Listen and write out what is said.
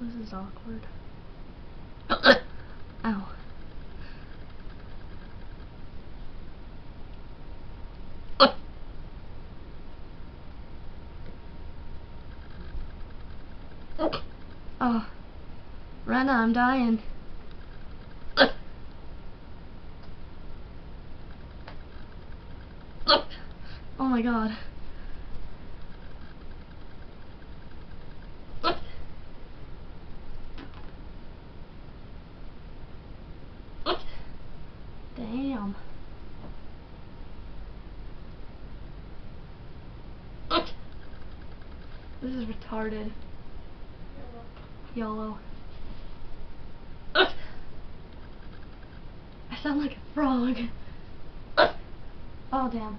This is awkward. Ow. Oh, Rena, I'm dying. Oh my god. Damn. This is retarded. YOLO. I sound like a frog. Oh damn.